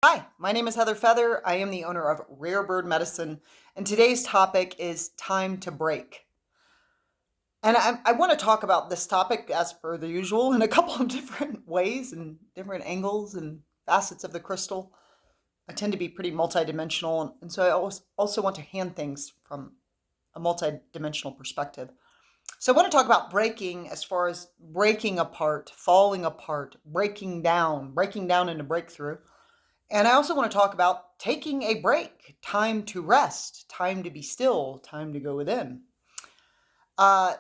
Hi, my name is Heather Feather. I am the owner of Rare Bird Medicine, and today's topic is time to break. And I want to talk about this topic, as per the usual, in a couple of different ways and different angles and facets of the crystal. I tend to be pretty multidimensional, and so I also want to hand things from a multidimensional perspective. So I want to talk about breaking as far as breaking apart, falling apart, breaking down into breakthrough. And I also want to talk about taking a break, time to rest, time to be still, time to go within.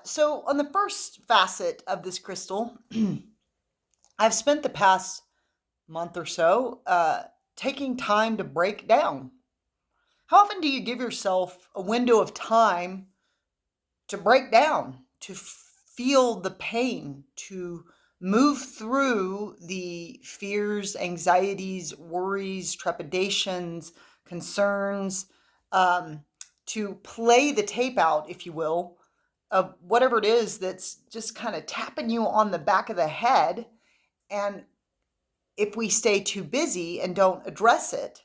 So, on the first facet of this crystal, I've spent the past month or so taking time to break down. How often do you give yourself a window of time to break down, to feel the pain, to move through the fears, anxieties, worries, trepidations, concerns, to play the tape out, if you will, of whatever it is that's just kind of tapping you on the back of the head. And if we stay too busy and don't address it,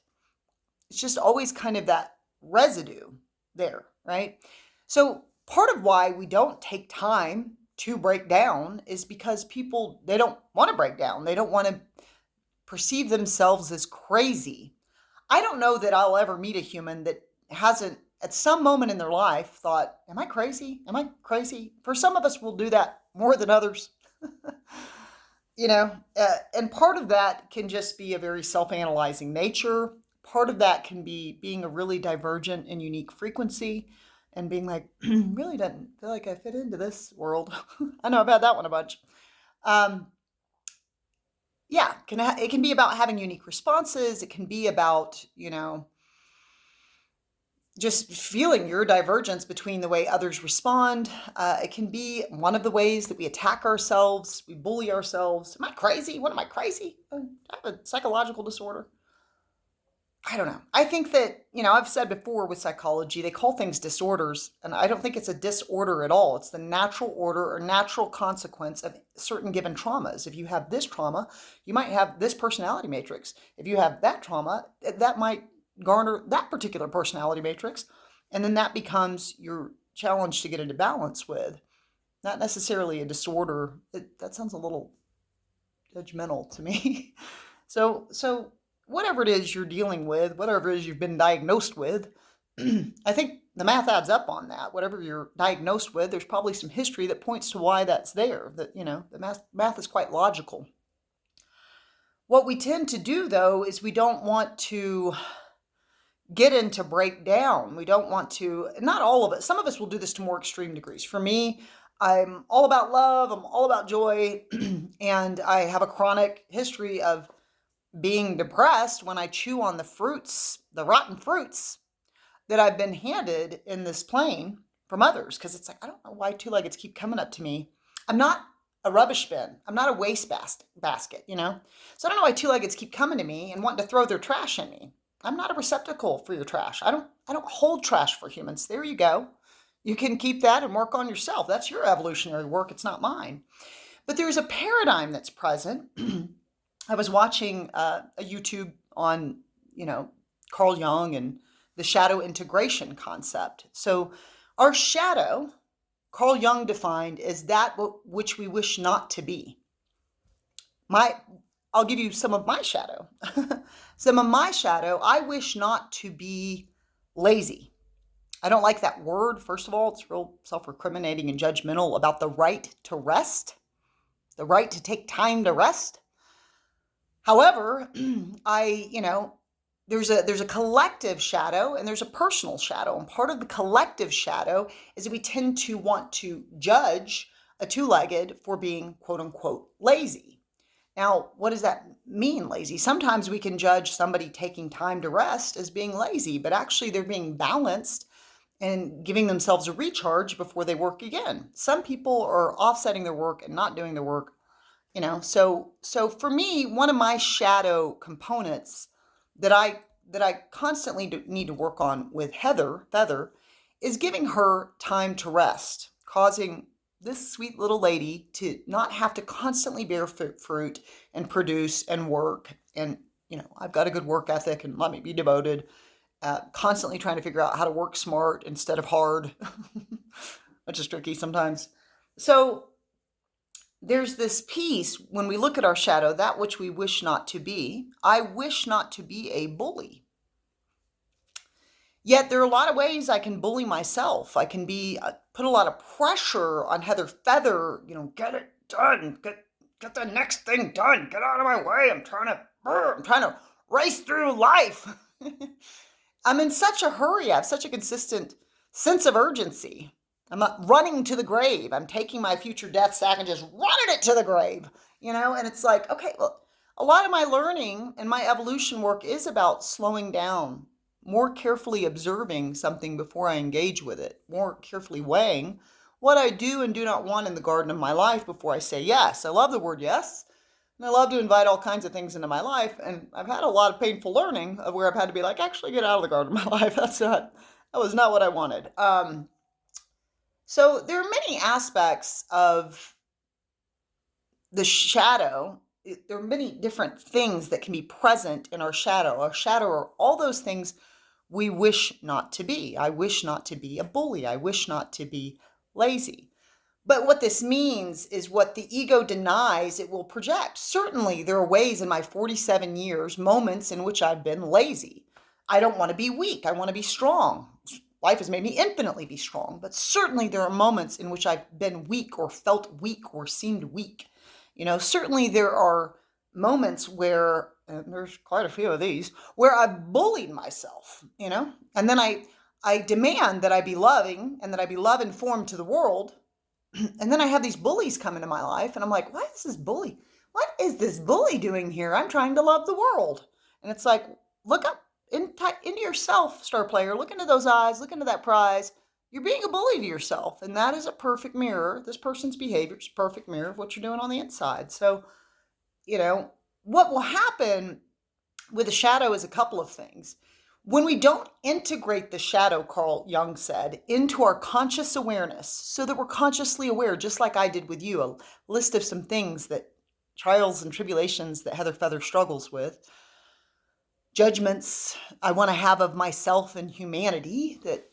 it's just always kind of that residue there, right? So part of why we don't take time to break down is because people, they don't want to break down. They don't want to perceive themselves as crazy. I don't know that I'll ever meet a human that hasn't at some moment in their life thought, am I crazy? Am I crazy? For some of us, we'll do that more than others. And part of that can just be a very self-analyzing nature. Part of that can be being a really divergent and unique frequency and being like, really doesn't feel like I fit into this world. I know I've had that one a bunch. Um, yeah, it can be about having unique responses. It can be about, just feeling your divergence between the way others respond. It can be one of the ways that we attack ourselves, we bully ourselves. Am I crazy? What am I crazy? I have a psychological disorder. I don't know. I think that, I've said before with psychology, they call things disorders, and I don't think it's a disorder at all. It's the natural order or natural consequence of certain given traumas. If you have this trauma, you might have this personality matrix. If you have that trauma, that might garner that particular personality matrix, and then that becomes your challenge to get into balance with. Not necessarily a disorder. That sounds a little judgmental to me. So whatever it is you're dealing with, whatever it is you've been diagnosed with, I think the math adds up on that. Whatever you're diagnosed with, there's probably some history that points to why that's there. That the math is quite logical. What we tend to do though is we don't want to get into breakdown. We don't want to, not all of it. Some of us will do this to more extreme degrees. For me, I'm all about love, I'm all about joy, and I have a chronic history of being depressed when I chew on the fruits, the rotten fruits that I've been handed in this plane from others. Because it's like, I don't know why two-leggeds keep coming up to me. I'm not a rubbish bin. I'm not a waste basket. So I don't know why two-leggeds keep coming to me and wanting to throw their trash in me. I'm not a receptacle for your trash. I don't hold trash for humans. There you go. You can keep that and work on yourself. That's your evolutionary work. It's not mine. But there's a paradigm that's present. I was watching a YouTube on, Carl Jung and the shadow integration concept. So our shadow, Carl Jung defined as that which we wish not to be. I'll give you some of my shadow. Some of my shadow, I wish not to be lazy. I don't like that word. First of all, it's real self-recriminating and judgmental about the right to rest, the right to take time to rest. However, there's a collective shadow and there's a personal shadow. And part of the collective shadow is that we tend to want to judge a two-legged for being quote unquote lazy. Now, what does that mean, lazy? Sometimes we can judge somebody taking time to rest as being lazy, but actually they're being balanced and giving themselves a recharge before they work again. Some people are offsetting their work and not doing their work. So for me, one of my shadow components that I constantly need to work on with Heather Feather is giving her time to rest, causing this sweet little lady to not have to constantly bear fruit and produce and work and I've got a good work ethic and let me be devoted. Constantly trying to figure out how to work smart instead of hard, which is tricky sometimes. So there's this piece when we look at our shadow, that which we wish not to be. I wish not to be a bully. Yet there are a lot of ways I can bully myself. I can put a lot of pressure on Heather Feather, get it done, get the next thing done, get out of my way. I'm trying to race through life. I'm in such a hurry. I have such a consistent sense of urgency. I'm not running to the grave. I'm taking my future death sack and just running it to the grave, and it's like, okay, well, a lot of my learning and my evolution work is about slowing down, more carefully observing something before I engage with it, more carefully weighing what I do and do not want in the garden of my life before I say yes. I love the word yes. And I love to invite all kinds of things into my life. And I've had a lot of painful learning of where I've had to be like, actually get out of the garden of my life. That was not what I wanted. So there are many aspects of the shadow. There are many different things that can be present in our shadow. Our shadow are all those things we wish not to be. I wish not to be a bully. I wish not to be lazy. But what this means is what the ego denies, it will project. Certainly, there are ways in my 47 years, moments in which I've been lazy. I don't want to be weak. I want to be strong. Life has made me infinitely be strong. But certainly, there are moments in which I've been weak or felt weak or seemed weak. Certainly, there are moments where, and there's quite a few of these, where I've bullied myself, and then I demand that I be loving and that I be love informed to the world. And then I have these bullies come into my life and I'm like, what is this bully doing here? I'm trying to love the world. And it's like, look up into yourself, star player, look into those eyes, look into that prize. You're being a bully to yourself. And that is a perfect mirror. This person's behavior is a perfect mirror of what you're doing on the inside. So, what will happen with the shadow is a couple of things. When we don't integrate the shadow, Carl Jung said, into our conscious awareness, so that we're consciously aware, just like I did with you, a list of some things trials and tribulations that Heather Feather struggles with, judgments I want to have of myself and humanity that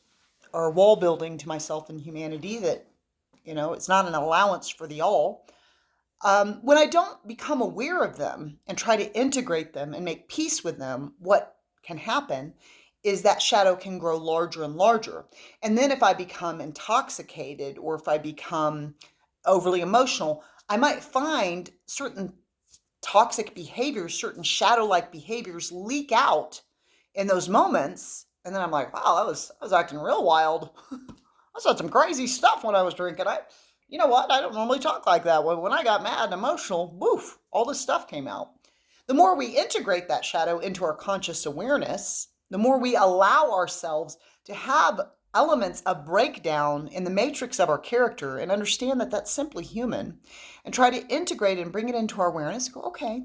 are wall building to myself and humanity that, it's not an allowance for the all. When I don't become aware of them and try to integrate them and make peace with them, what can happen is that shadow can grow larger and larger. And then if I become intoxicated or if I become overly emotional, I might find certain toxic behaviors, certain shadow-like behaviors leak out in those moments. And then I'm like, wow, I was acting real wild. I said some crazy stuff when I was drinking. You know what? I don't normally talk like that. When I got mad and emotional, woof, all this stuff came out. The more we integrate that shadow into our conscious awareness, the more we allow ourselves to have elements of breakdown in the matrix of our character and understand that that's simply human and try to integrate it and bring it into our awareness. Go, okay,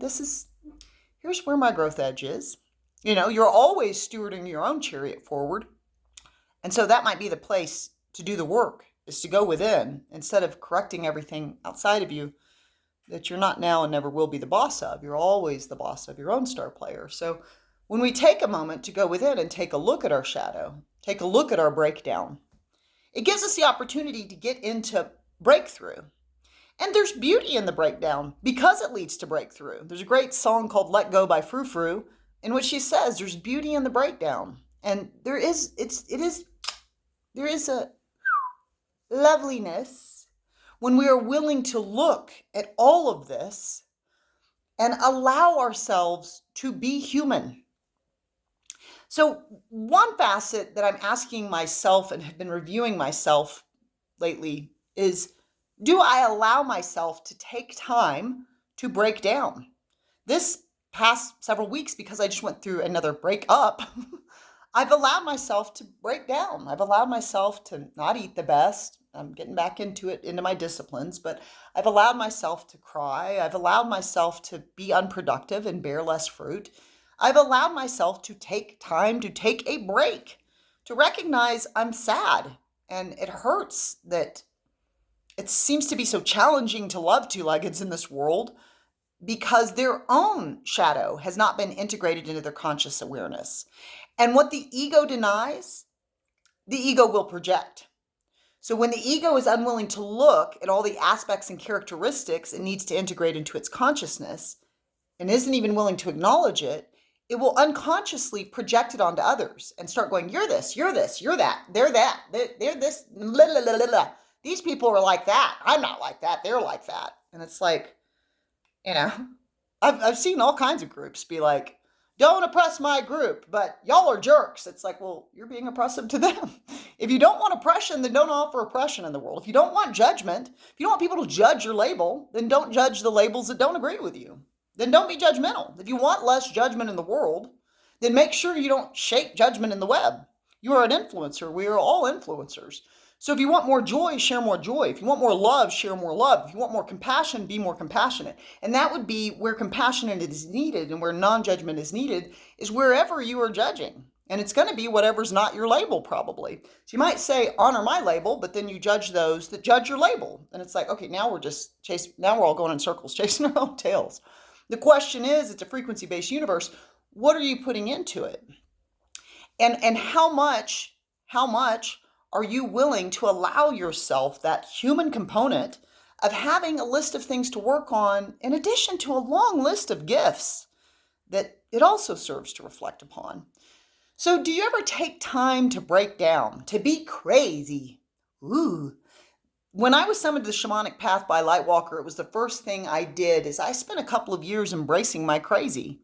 here's where my growth edge is. You're always stewarding your own chariot forward. And so that might be the place to do the work, is to go within instead of correcting everything outside of you that you're not now and never will be the boss of. You're always the boss of your own star player. So when we take a moment to go within and take a look at our shadow, take a look at our breakdown, it gives us the opportunity to get into breakthrough. And there's beauty in the breakdown because it leads to breakthrough. There's a great song called Let Go by Frou Frou in which she says there's beauty in the breakdown. And there is a loveliness when we are willing to look at all of this and allow ourselves to be human. So one facet that I'm asking myself and have been reviewing myself lately is, do I allow myself to take time to break down? This past several weeks, because I just went through another breakup, I've allowed myself to break down. I've allowed myself to not eat the best. I'm getting back into my disciplines, but I've allowed myself to cry. I've allowed myself to be unproductive and bear less fruit. I've allowed myself to take time to take a break, to recognize I'm sad. And it hurts that it seems to be so challenging to love two-leggeds in this world. because their own shadow has not been integrated into their conscious awareness. And what the ego denies, the ego will project. So when the ego is unwilling to look at all the aspects and characteristics it needs to integrate into its consciousness and isn't even willing to acknowledge it, it will unconsciously project it onto others and start going, you're this, you're this, you're that, they're that, they're this, blah, blah, blah, blah. These people are like that. I'm not like that. They're like that. And it's like, you know, I've seen all kinds of groups be like, don't oppress my group, but y'all are jerks. It's like, well, you're being oppressive to them. If you don't want oppression, then don't offer oppression in the world. If you don't want judgment, if you don't want people to judge your label, then don't judge the labels that don't agree with you. Then don't be judgmental. If you want less judgment in the world, then make sure you don't shape judgment in the web. You are an influencer. We are all influencers. So if you want more joy, share more joy. If you want more love, share more love. If you want more compassion, be more compassionate. And that would be where compassion is needed and where non-judgment is needed is wherever you are judging. And it's going to be whatever's not your label, probably. So you might say, honor my label, but then you judge those that judge your label. And it's like, okay, now we're all going in circles, chasing our own tails. The question is, it's a frequency-based universe. What are you putting into it? And how much are you willing to allow yourself that human component of having a list of things to work on in addition to a long list of gifts that it also serves to reflect upon? So do you ever take time to break down, to be crazy? Ooh. When I was summoned to the shamanic path by Lightwalker, it was the first thing I did is I spent a couple of years embracing my crazy.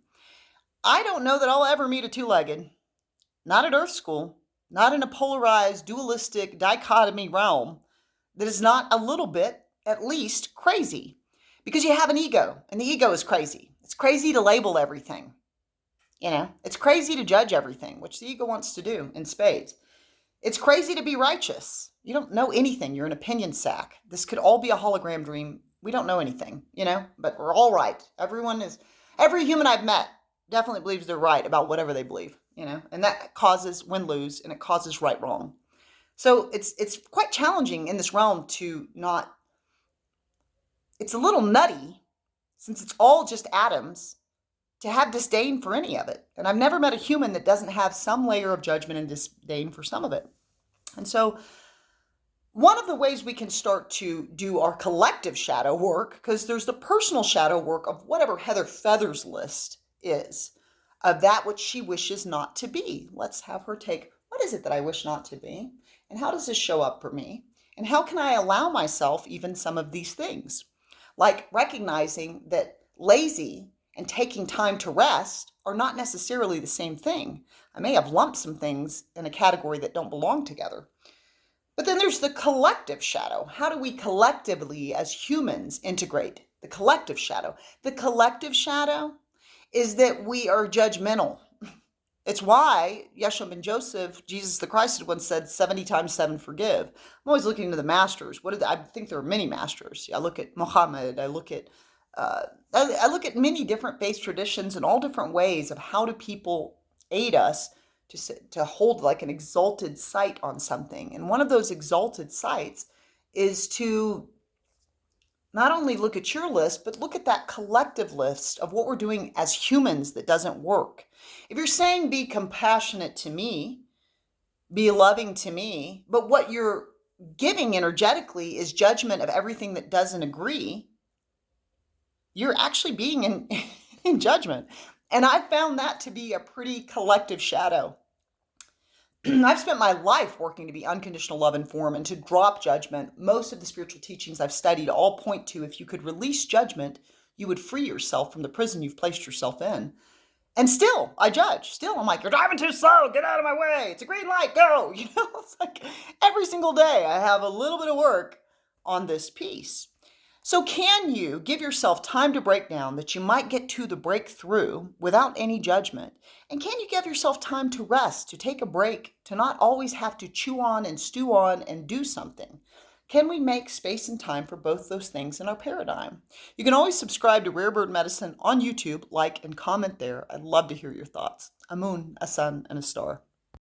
I don't know that I'll ever meet a two-legged, not at Earth School, not in a polarized, dualistic, dichotomy realm that is not a little bit, at least, crazy. Because you have an ego, and the ego is crazy. It's crazy to label everything. You know, it's crazy to judge everything, which the ego wants to do in spades. It's crazy to be righteous. You don't know anything. You're an opinion sack. This could all be a hologram dream. We don't know anything, you know, but we're all right. Every human I've met definitely believes they're right about whatever they believe, you know, and that causes win-lose and it causes right-wrong. So it's quite challenging in this realm to not, it's a little nutty since it's all just atoms to have disdain for any of it. And I've never met a human that doesn't have some layer of judgment and disdain for some of it. And so one of the ways we can start to do our collective shadow work, because there's the personal shadow work of whatever Heather Feather's list is, of that which she wishes not to be. Let's have her take, what is it that I wish not to be? And how does this show up for me? And how can I allow myself even some of these things? Like recognizing that lazy and taking time to rest are not necessarily the same thing. I may have lumped some things in a category that don't belong together. But then there's the collective shadow. How do we collectively, as humans, integrate the collective shadow? The collective shadow is that we are judgmental. It's why Yeshua ben Joseph, Jesus the Christ, had once said 70 times 7 forgive. I'm always looking to the masters. I think there are many masters. I look at Muhammad. I look at many different faith traditions and all different ways of how do people aid us to hold like an exalted sight on something. And one of those exalted sights is to not only look at your list, but look at that collective list of what we're doing as humans that doesn't work. If you're saying be compassionate to me, be loving to me, but what you're giving energetically is judgment of everything that doesn't agree, you're actually being in judgment. And I found that to be a pretty collective shadow. I've spent my life working to be unconditional love and form and to drop judgment. Most of the spiritual teachings I've studied all point to if you could release judgment, you would free yourself from the prison you've placed yourself in. And still, I judge. Still, I'm like, you're driving too slow. Get out of my way. It's a green light. Go. You know, it's like every single day I have a little bit of work on this piece. So can you give yourself time to break down that you might get to the breakthrough without any judgment? And can you give yourself time to rest, to take a break, to not always have to chew on and stew on and do something? Can we make space and time for both those things in our paradigm? You can always subscribe to Rare Bird Medicine on YouTube, like and comment there. I'd love to hear your thoughts. A moon, a sun, and a star.